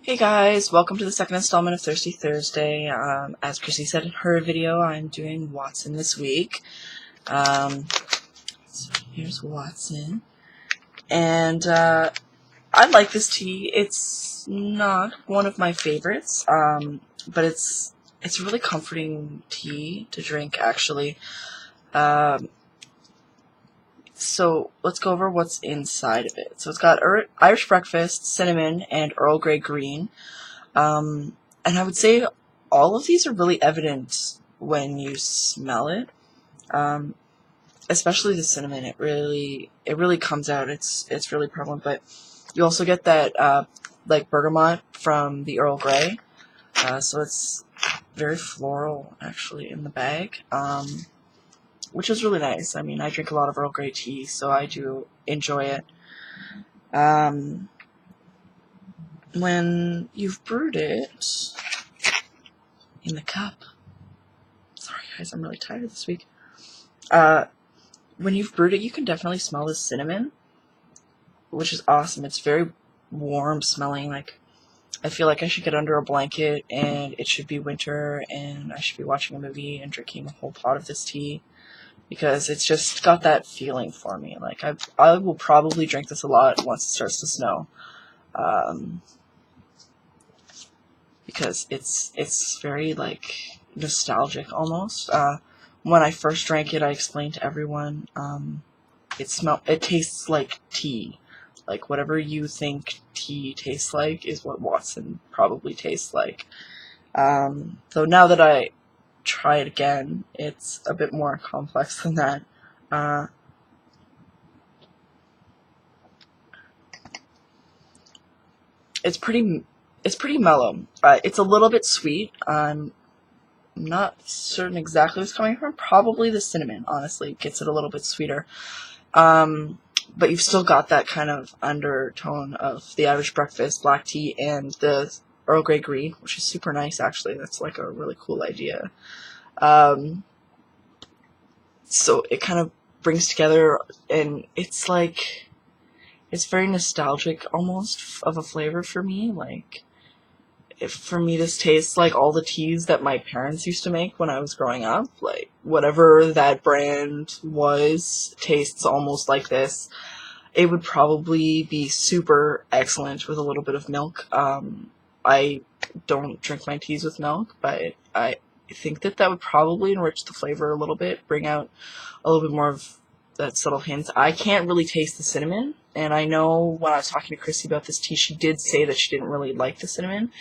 Hey guys, welcome to the second installment of Thirsty Thursday. As Chrissy said in her video, I'm doing Watson this week. So here's Watson. And I like this tea. It's not one of my favorites, but it's a really comforting tea to drink, actually. So let's go over what's inside of it. So it's got Irish breakfast, cinnamon, and Earl Grey green. And I would say all of these are really evident when you smell it. Especially the cinnamon, it really comes out. It's really prevalent, but you also get that like bergamot from the Earl Grey. So it's very floral actually in the bag. Which is really nice. I mean, I drink a lot of Earl Grey tea, so I do enjoy it. When you've brewed it in the cup, sorry guys, I'm really tired this week. When you've brewed it, you can definitely smell the cinnamon, which is awesome. It's very warm smelling. Like, I feel like I should get under a blanket and it should be winter and I should be watching a movie and drinking a whole pot of this tea, because it's just got that feeling for me. Like, I will probably drink this a lot once it starts to snow, because it's very like nostalgic almost. When I first drank it, I explained to everyone, it tastes like tea. Like, whatever you think tea tastes like is what Watson probably tastes like. Though now that I try it again, it's a bit more complex than that. It's pretty mellow. It's a little bit sweet. I'm not certain exactly what's coming from. Probably the cinnamon, honestly, gets it a little bit sweeter. But you've still got that kind of undertone of the Irish breakfast, black tea, and the Earl Grey green, which is super nice, actually. That's like a really cool idea. So it kind of brings together, and it's like, it's very nostalgic almost of a flavor for me. Like, for me, this tastes like all the teas that my parents used to make when I was growing up. Like, whatever that brand was tastes almost like this. It would probably be super excellent with a little bit of milk. I don't drink my teas with milk, but I think that would probably enrich the flavor a little bit, bring out a little bit more of that subtle hint. I can't really taste the cinnamon, and I know when I was talking to Chrissy about this tea, she did say that she didn't really like the cinnamon,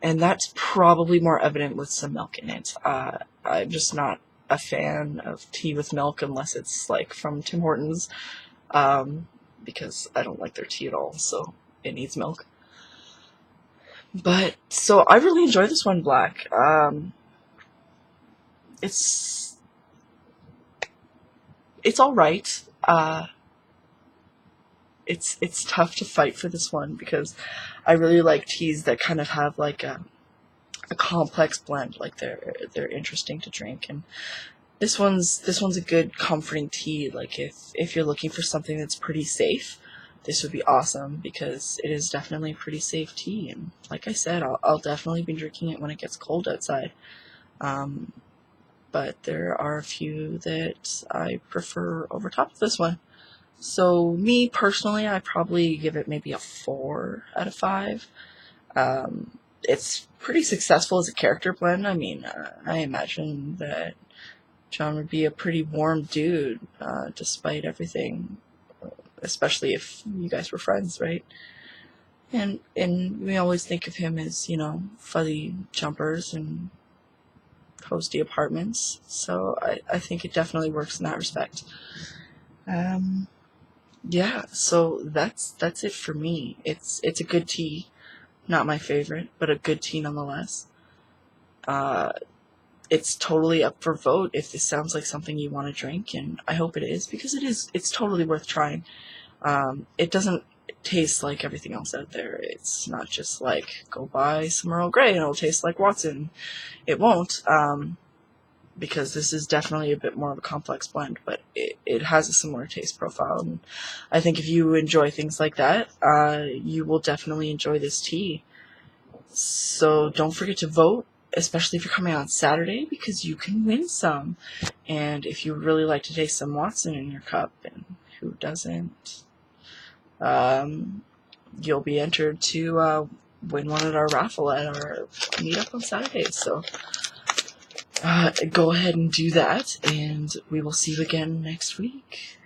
and that's probably more evident with some milk in it. I'm just not a fan of tea with milk unless it's like from Tim Hortons, because I don't like their tea at all, so it needs milk. But, so I really enjoy this one, black. It's alright. It's tough to fight for this one because I really like teas that kind of have like a complex blend. Like, they're interesting to drink, and this one's a good comforting tea. Like, if you're looking for something that's pretty safe, this would be awesome, because it is definitely pretty safe tea. And like I said, I'll definitely be drinking it when it gets cold outside. But there are a few that I prefer over top of this one. So me personally, I probably give it maybe a 4 out of 5. It's pretty successful as a character blend. I mean, I imagine that John would be a pretty warm dude, despite everything, especially if you guys were friends, right? And we always think of him as, fuzzy jumpers and cozy apartments, so I think it definitely works in that respect. Yeah, so that's it for me. It's a good tea. Not my favorite, but a good tea nonetheless. It's totally up for vote if this sounds like something you want to drink, and I hope it is, because it's totally worth trying. It doesn't taste like everything else out there. It's not just like, go buy some Earl Grey and it'll taste like Watson. It won't, because this is definitely a bit more of a complex blend, but it has a similar taste profile. And I think if you enjoy things like that, you will definitely enjoy this tea. So don't forget to vote, especially if you're coming on Saturday, because you can win some. And if you really like to taste some Watson in your cup, and who doesn't, you'll be entered to win one at our raffle at our meetup on Saturday. So go ahead and do that, and we will see you again next week.